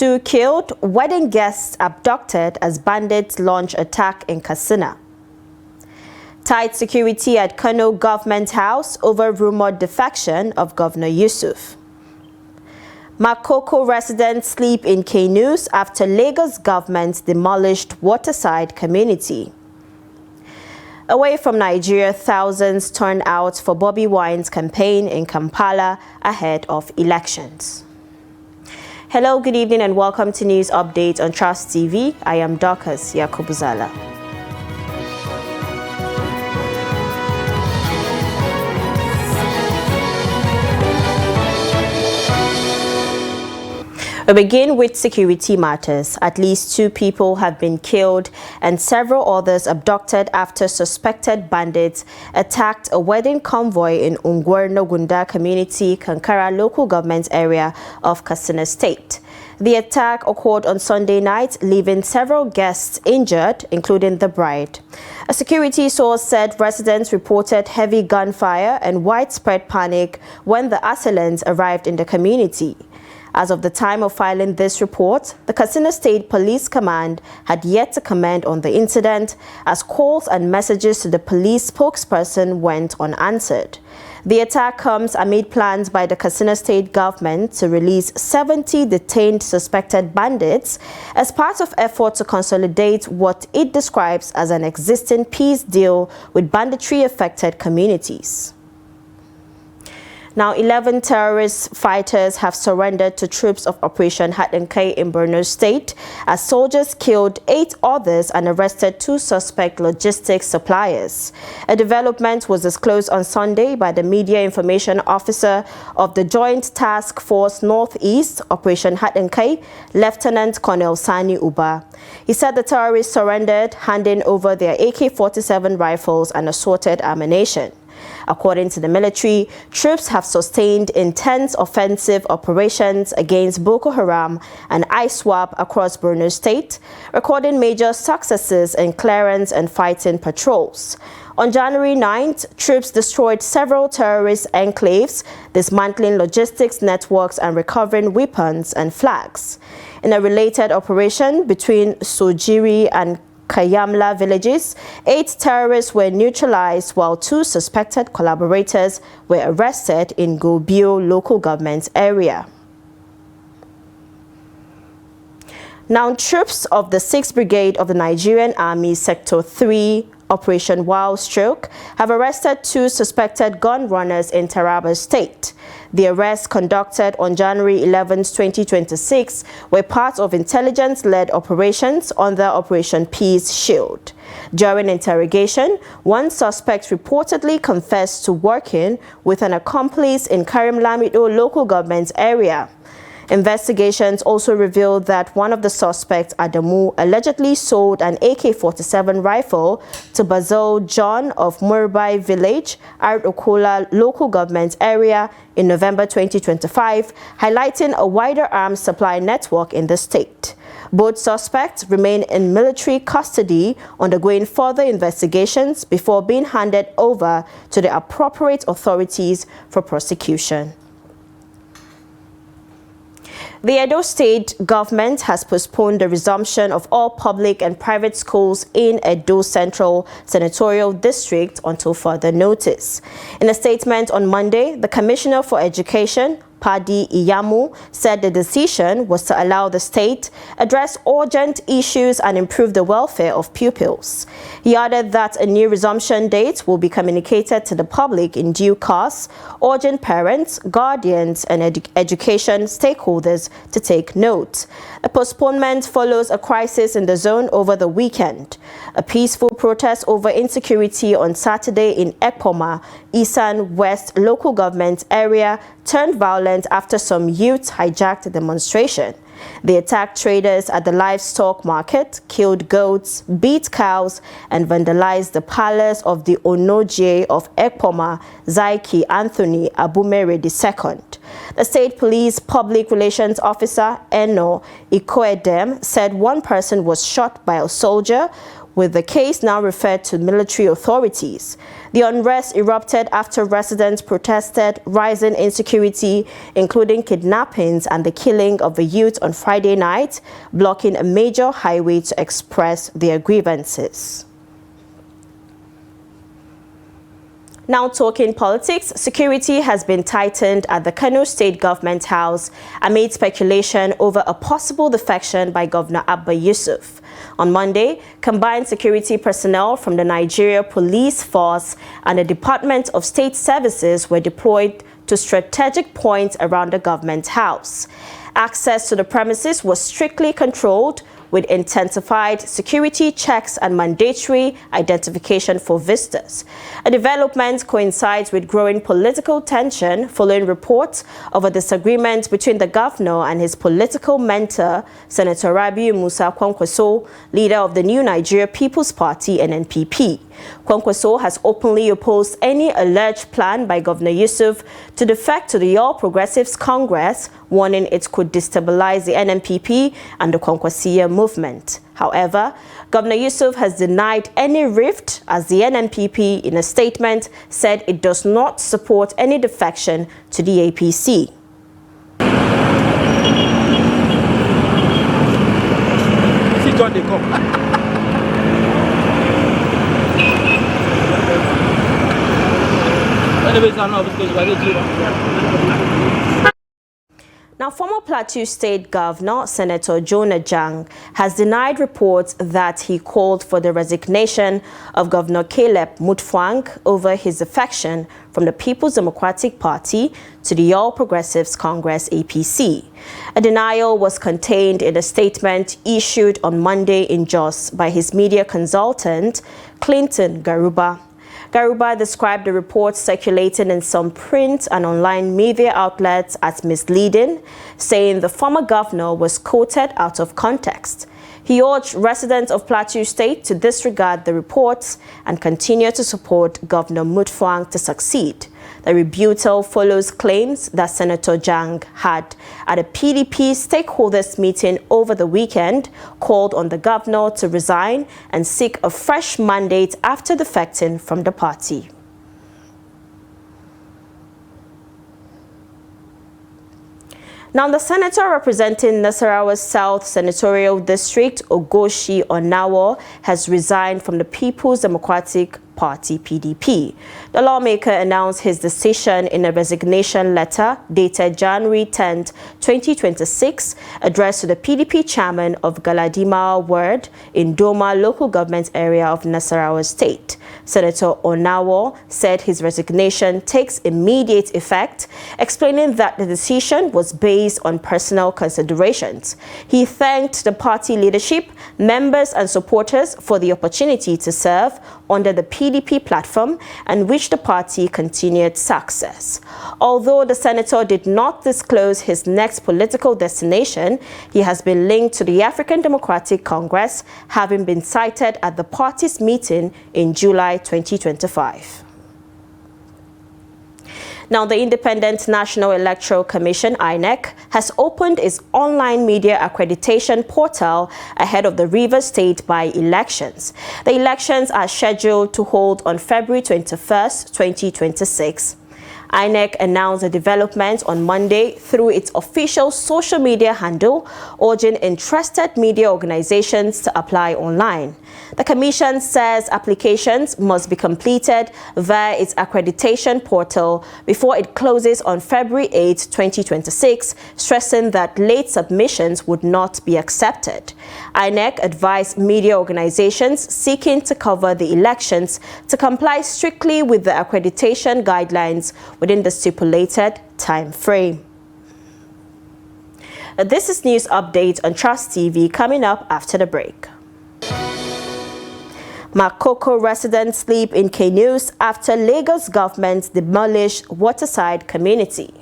2 killed, wedding guests abducted as bandits launch attack in Katsina. Tight security at Kano Government House over rumored defection of Governor Yusuf. Makoko residents sleep in canoes after Lagos government demolished waterside community. Away from Nigeria, thousands turn out for Bobi Wine's campaign in Kampala ahead of elections. Hello, good evening and welcome to News Update on Trust TV. I am Dorcas Yakubuzala. We begin with security matters. At least 2 people have been killed and several others abducted after suspected bandits attacked a wedding convoy in Ungwerno-Gunda community, Kankara local government area of Katsina State. The attack occurred on Sunday night, leaving several guests injured, including the bride. A security source said residents reported heavy gunfire and widespread panic when the assailants arrived in the community. As of the time of filing this report, the Katsina State Police Command had yet to comment on the incident, as calls and messages to the police spokesperson went unanswered. The attack comes amid plans by the Katsina State government to release 70 detained suspected bandits as part of effort to consolidate what it describes as an existing peace deal with banditry-affected communities. Now, 11 terrorist fighters have surrendered to troops of Operation Hatinkai in Borno State as soldiers killed 8 others and arrested 2 suspect logistics suppliers. A development was disclosed on Sunday by the Media Information Officer of the Joint Task Force Northeast, Operation Hatinkai, Lieutenant Colonel Sani Uba. He said the terrorists surrendered, handing over their AK-47 rifles and assorted ammunition. According to the military, troops have sustained intense offensive operations against Boko Haram and ISWAP across Borno State, recording major successes in clearance and fighting patrols. On January 9th, troops destroyed several terrorist enclaves, dismantling logistics networks and recovering weapons and flags. In a related operation between Sojiri and Kayamla villages, 8 terrorists were neutralized while 2 suspected collaborators were arrested in Gobio local government area. Now, troops of the 6th Brigade of the Nigerian Army Sector 3 Operation Wild Stroke have arrested 2 suspected gun runners in Taraba State. The arrests, conducted on January 11, 2026, were part of intelligence-led operations under Operation Peace Shield. During interrogation, one suspect reportedly confessed to working with an accomplice in Karim Lamido local government area. Investigations also revealed that one of the suspects, Adamu, allegedly sold an AK-47 rifle to Basil John of Murbai Village, Okola local government area in November 2025, highlighting a wider arms supply network in the state. Both suspects remain in military custody, undergoing further investigations before being handed over to the appropriate authorities for prosecution. The Edo State government has postponed the resumption of all public and private schools in Edo Central Senatorial District until further notice. In a statement on Monday, the Commissioner for Education, Padi Iyamu, said the decision was to allow the state address urgent issues and improve the welfare of pupils. He added that a new resumption date will be communicated to the public in due course, urging parents, guardians, and education stakeholders to take note. A postponement follows a crisis in the zone over the weekend. A peaceful protest over insecurity on Saturday in Ekpoma, Eastern West local government area, turned violent after some youths hijacked a demonstration. They attacked traders at the livestock market, killed goats, beat cows, and vandalized the palace of the Onoje of Ekpoma, Zaiki Anthony Abumere II. The State Police Public Relations Officer, Eno Ikoedem, said one person was shot by a soldier, with the case now referred to military authorities. The unrest erupted after residents protested rising insecurity, including kidnappings and the killing of a youth on Friday night, blocking a major highway to express their grievances. Now talking politics, security has been tightened at the Kano State Government House amid speculation over a possible defection by Governor Abba Yusuf. On Monday, combined security personnel from the Nigeria Police Force and the Department of State Services were deployed to strategic points around the Government House. Access to the premises was strictly controlled, with intensified security checks and mandatory identification for visitors. A development coincides with growing political tension following reports of a disagreement between the governor and his political mentor, Senator Rabiu Musa Kwankwaso, leader of the New Nigeria People's Party (NNPP). Kwankwaso has openly opposed any alleged plan by Governor Yusuf to defect to the All Progressives Congress, warning it could destabilize the NNPP and the Kwankwasiya movement. However, Governor Yusuf has denied any rift, as the NNPP, in a statement, said it does not support any defection to the APC. Now, former Plateau State Governor Senator Jonah Jang has denied reports that he called for the resignation of Governor Caleb Mutfwang over his defection from the People's Democratic Party to the All Progressives Congress (APC). A denial was contained in a statement issued on Monday in Jos by his media consultant, Clinton Garuba. Garuba described the reports circulating in some print and online media outlets as misleading, saying the former governor was quoted out of context. He urged residents of Plateau State to disregard the reports and continue to support Governor Mutfwang to succeed. The rebuttal follows claims that Senator Jang had, at a PDP stakeholders meeting over the weekend, called on the governor to resign and seek a fresh mandate after defecting from the party. Now, the senator representing Nasarawa South Senatorial District, Ogoshi Onawo, has resigned from the People's Democratic Party (PDP). The lawmaker announced his decision in a resignation letter dated January 10, 2026, addressed to the PDP chairman of Galadima Ward in Doma local government area of Nasarawa State. Senator Onawo said his resignation takes immediate effect, explaining that the decision was based on personal considerations. He thanked the party leadership, members and supporters for the opportunity to serve under the PDP platform and wish the party continued success. Although the senator did not disclose his next political destination, he has been linked to the African Democratic Congress, having been cited at the party's meeting in July 2025. Now, the Independent National Electoral Commission, INEC, has opened its online media accreditation portal ahead of the Rivers State by-elections. The elections are scheduled to hold on February 21st, 2026. INEC announced the development on Monday through its official social media handle, urging interested media organizations to apply online. The Commission says applications must be completed via its accreditation portal before it closes on February 8, 2026, stressing that late submissions would not be accepted. INEC advised media organizations seeking to cover the elections to comply strictly with the accreditation guidelines within the stipulated time frame. This is news update on Trust TV coming up after the break. Makoko residents sleep in canoes after Lagos government demolished waterside community.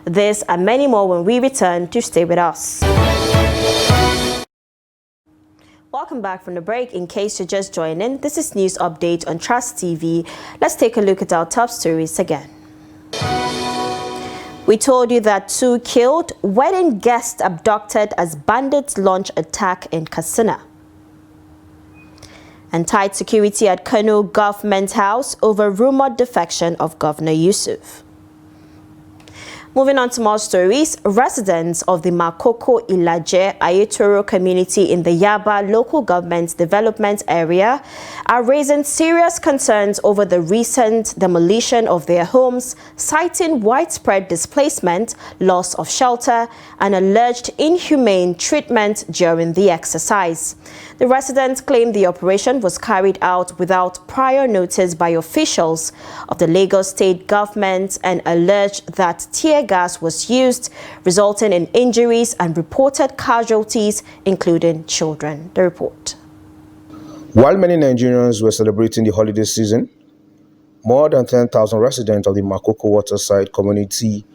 This and many more when we return. To stay with us. Welcome back from the break. In case you're just joining, this is news update on Trust TV. Let's take a look at our top stories again. We told you that 2 killed, wedding guests abducted as bandits launch attack in Katsina. And tight security at Kano Government House over rumored defection of Governor Yusuf. Moving on to more stories, residents of the Makoko Ilaje Ayetoro community in the Yaba local government development area are raising serious concerns over the recent demolition of their homes, citing widespread displacement, loss of shelter, and alleged inhumane treatment during the exercise. The residents claim the operation was carried out without prior notice by officials of the Lagos state government and alleged that tear gas was used, resulting in injuries and reported casualties, including children. The report. While many Nigerians were celebrating the holiday season, more than 10,000 residents of the Makoko waterside community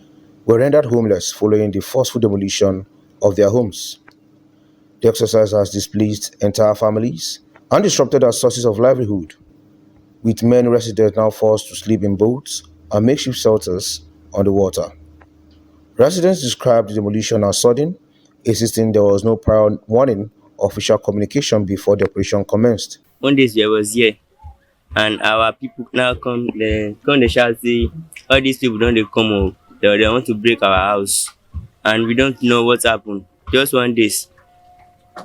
were rendered homeless following the forceful demolition of their homes. The exercise has displaced entire families and disrupted our sources of livelihood, with many residents now forced to sleep in boats and makeshift shelters on the water. Residents described the demolition as sudden, insisting there was no prior warning or official communication before the operation commenced. One day I was here, and our people now come, they shout, say, all these people don't they come up, they want to break our house, and we don't know what happened. Just one day,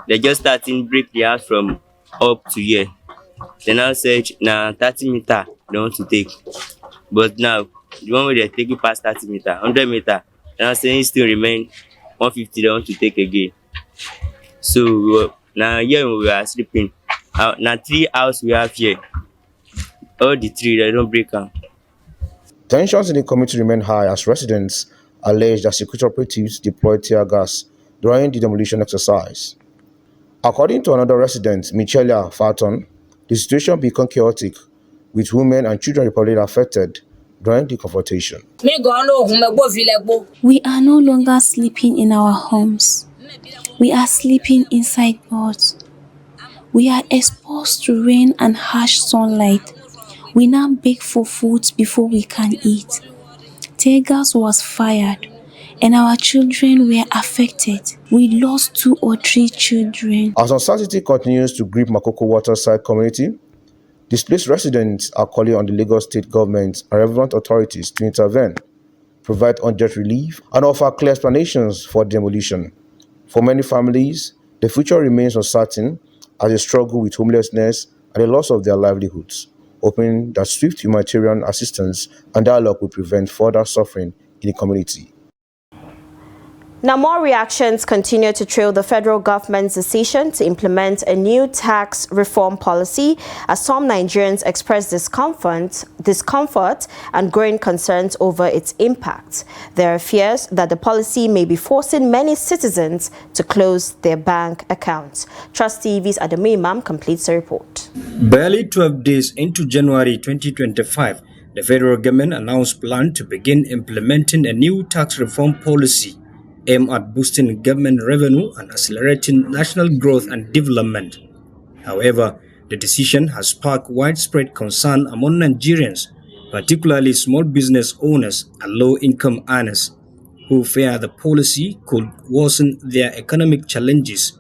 they just starting break the house from up to here. They now said, now 30 meter they want to take, but now the one where they're taking past 30 meter, 100 meter, they now saying still remain 150 they want to take again. So now here we are sleeping. Now 3 houses we have here. All the 3 they don't break them. Tensions in the community remain high as residents allege that security operatives deployed tear gas during the demolition exercise. According to another resident, Michelia Farton, the situation became chaotic, with women and children reportedly affected during the confrontation. We are no longer sleeping in our homes. We are sleeping inside boats. We are exposed to rain and harsh sunlight. We now beg for food before we can eat. Tear gas was fired and our children were affected. We lost 2 or 3 children. As uncertainty continues to grip Makoko waterside community, displaced residents are calling on the Lagos state government and relevant authorities to intervene, provide urgent relief, and offer clear explanations for demolition. For many families, the future remains uncertain as they struggle with homelessness and the loss of their livelihoods, hoping that swift humanitarian assistance and dialogue will prevent further suffering in the community. Now, more reactions continue to trail the federal government's decision to implement a new tax reform policy as some Nigerians express discomfort and growing concerns over its impact. There are fears that the policy may be forcing many citizens to close their bank accounts. Trust TV's Adamu Imam completes the report. Barely 12 days into January 2025, the federal government announced plan to begin implementing a new tax reform policy aimed at boosting government revenue and accelerating national growth and development. However, the decision has sparked widespread concern among Nigerians, particularly small business owners and low-income earners, who fear the policy could worsen their economic challenges.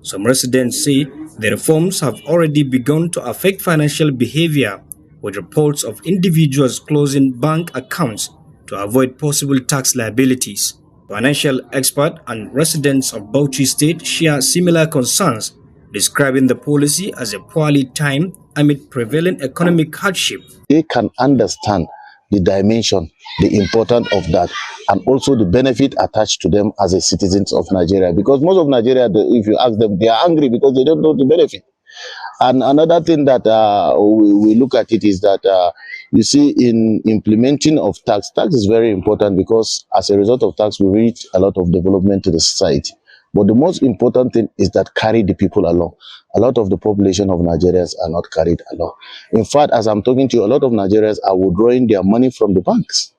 Some residents say the reforms have already begun to affect financial behavior, with reports of individuals closing bank accounts to avoid possible tax liabilities. Financial experts and residents of Bauchi State share similar concerns, describing the policy as a poorly timed amid prevailing economic hardship. They can understand the dimension, the importance of that, and also the benefit attached to them as a citizens of Nigeria. Because most of Nigeria, if you ask them, they are angry because they don't know the benefit. And another thing that we look at it is that you see, in implementing of tax is very important because as a result of tax, we reach a lot of development to the society. But the most important thing is that carry the people along. A lot of the population of Nigerians are not carried along. In fact, as I'm talking to you, a lot of Nigerians are withdrawing their money from the banks.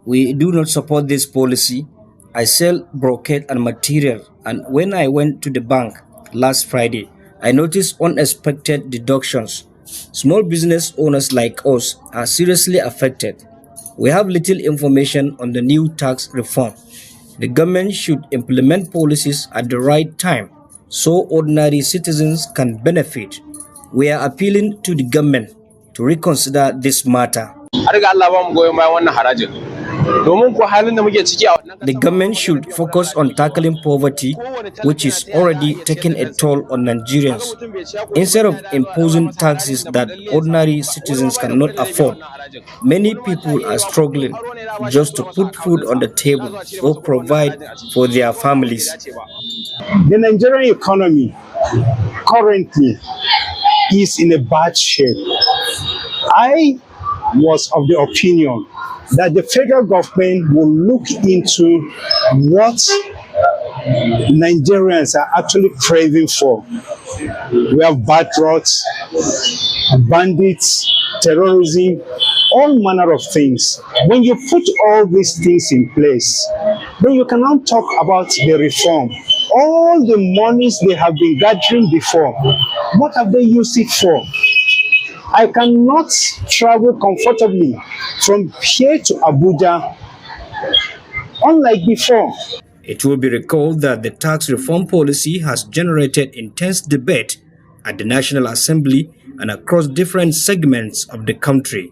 We do not support this policy. I sell brocade and material, and when I went to the bank last Friday, I noticed unexpected deductions. Small business owners like us are seriously affected. We have little information on the new tax reform. The government should implement policies at the right time so ordinary citizens can benefit. We are appealing to the government to reconsider this matter. The government should focus on tackling poverty, which is already taking a toll on Nigerians, instead of imposing taxes that ordinary citizens cannot afford. Many people are struggling just to put food on the table or provide for their families. The Nigerian economy currently is in a bad shape. I was of the opinion that the federal government will look into what Nigerians are actually craving for. We have bad roads, bandits, terrorism, all manner of things. When you put all these things in place, then you can now talk about the reform. All the monies they have been gathering before, what have they used it for? I cannot travel comfortably from here to Abuja, unlike before. It will be recalled that the tax reform policy has generated intense debate at the National Assembly and across different segments of the country,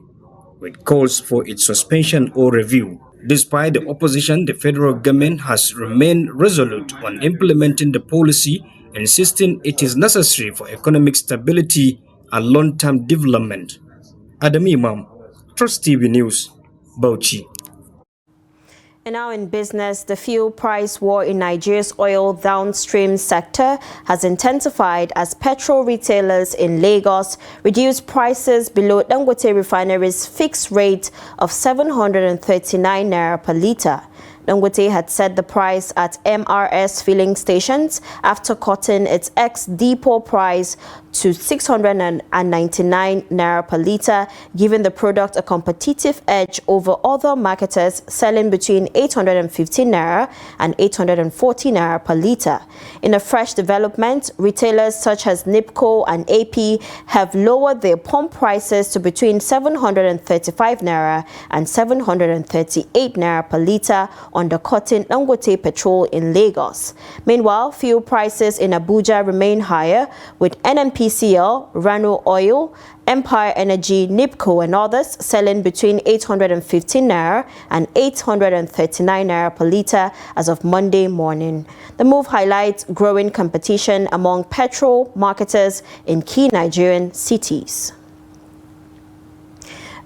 with calls for its suspension or review. Despite the opposition, the federal government has remained resolute on implementing the policy, insisting it is necessary for economic stability and long-term development. Adam Imam, Trust TV News, Bauchi. And now in business, the fuel price war in Nigeria's oil downstream sector has intensified as petrol retailers in Lagos reduced prices below Dangote Refinery's fixed rate of 739 naira per litre. Dangote had set the price at MRS filling stations after cutting its ex-depot price to 699 naira per litre, giving the product a competitive edge over other marketers selling between 815 naira and 840 naira per litre. In a fresh development, retailers such as NIPCO and AP have lowered their pump prices to between 735 naira and 738 naira per litre, undercutting Dangote petrol in Lagos. Meanwhile, fuel prices in Abuja remain higher, with NNPCL, Rano Oil, Empire Energy, NIPCO and others selling between 815 naira and 839 naira per litre as of Monday morning. The move highlights growing competition among petrol marketers in key Nigerian cities.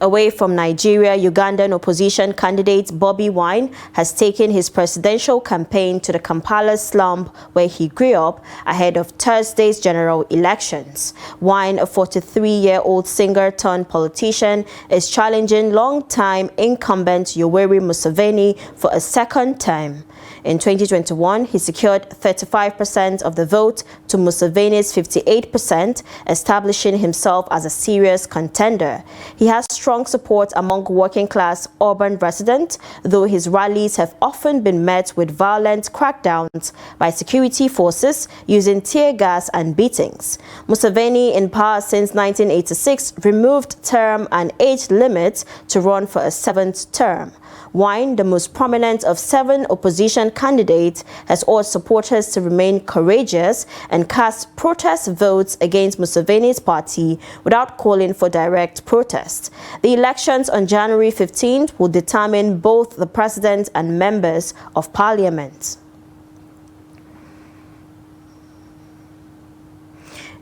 Away from Nigeria, Ugandan opposition candidate Bobi Wine has taken his presidential campaign to the Kampala slum where he grew up ahead of Thursday's general elections. Wine, a 43-year-old singer turned politician, is challenging long-time incumbent Yoweri Museveni for a second term. In 2021, he secured 35% of the vote to Museveni's 58%, establishing himself as a serious contender. He has strong support among working-class urban residents, though his rallies have often been met with violent crackdowns by security forces using tear gas and beatings. Museveni, in power since 1986, removed term and age limits to run for a seventh term. Wine, the most prominent of 7 opposition candidates, has urged supporters to remain courageous and cast protest votes against Museveni's party without calling for direct protest. The elections on January 15th will determine both the president and members of parliament.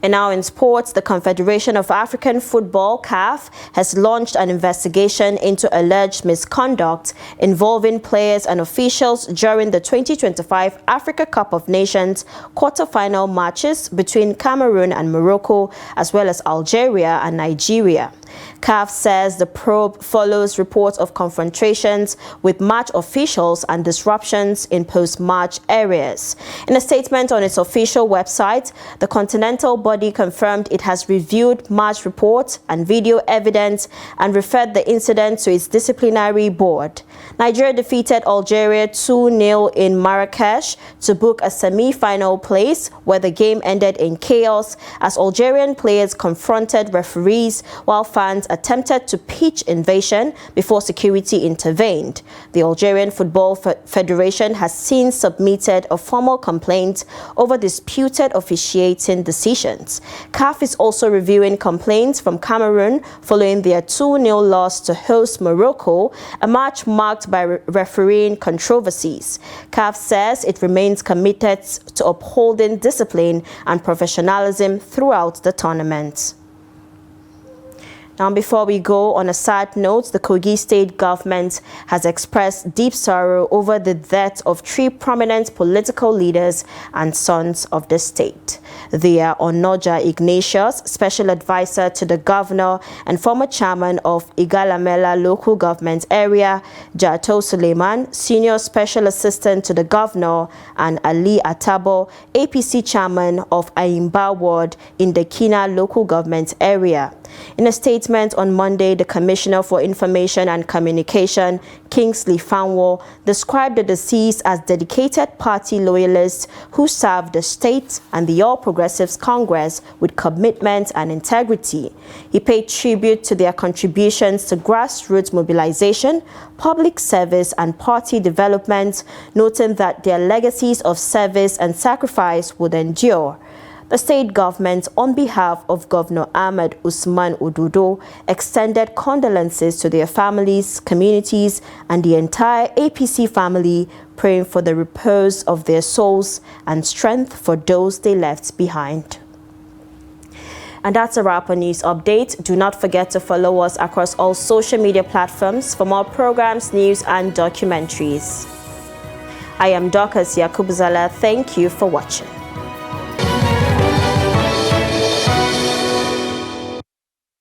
And now in sports, the Confederation of African Football, CAF, has launched an investigation into alleged misconduct involving players and officials during the 2025 Africa Cup of Nations quarter-final matches between Cameroon and Morocco, as well as Algeria and Nigeria. CAF says the probe follows reports of confrontations with match officials and disruptions in post-match areas. In a statement on its official website, the continental body confirmed it has reviewed match reports and video evidence and referred the incident to its disciplinary board. Nigeria defeated Algeria 2-0 in Marrakesh to book a semi-final place, where the game ended in chaos as Algerian players confronted referees while fans fans attempted to pitch invasion before security intervened. The Algerian Football Federation has since submitted a formal complaint over disputed officiating decisions. CAF is also reviewing complaints from Cameroon following their 2-0 loss to host Morocco, a match marked by refereeing controversies. CAF says it remains committed to upholding discipline and professionalism throughout the tournament. Now, before we go, on a sad note, the Kogi state government has expressed deep sorrow over the death of 3 prominent political leaders and sons of the state. They are Onoja Ignatius, special advisor to the governor and former chairman of Igalamela local government area, Jato Suleiman, senior special assistant to the governor, and Ali Atabo, APC chairman of Ayimba ward in the Kina local government area. In a statement on Monday, the Commissioner for Information and Communication, Kingsley Fanwo, described the deceased as dedicated party loyalists who served the state and the All Progressives Congress with commitment and integrity. He paid tribute to their contributions to grassroots mobilization, public service, and party development, noting that their legacies of service and sacrifice would endure. The state government, on behalf of Governor Ahmed Usman Ododo, extended condolences to their families, communities, and the entire APC family, praying for the repose of their souls and strength for those they left behind. And that's a wrap on News Update. Do not forget to follow us across all social media platforms for more programs, news, and documentaries. I am Dorcas Yakubzala. Thank you for watching.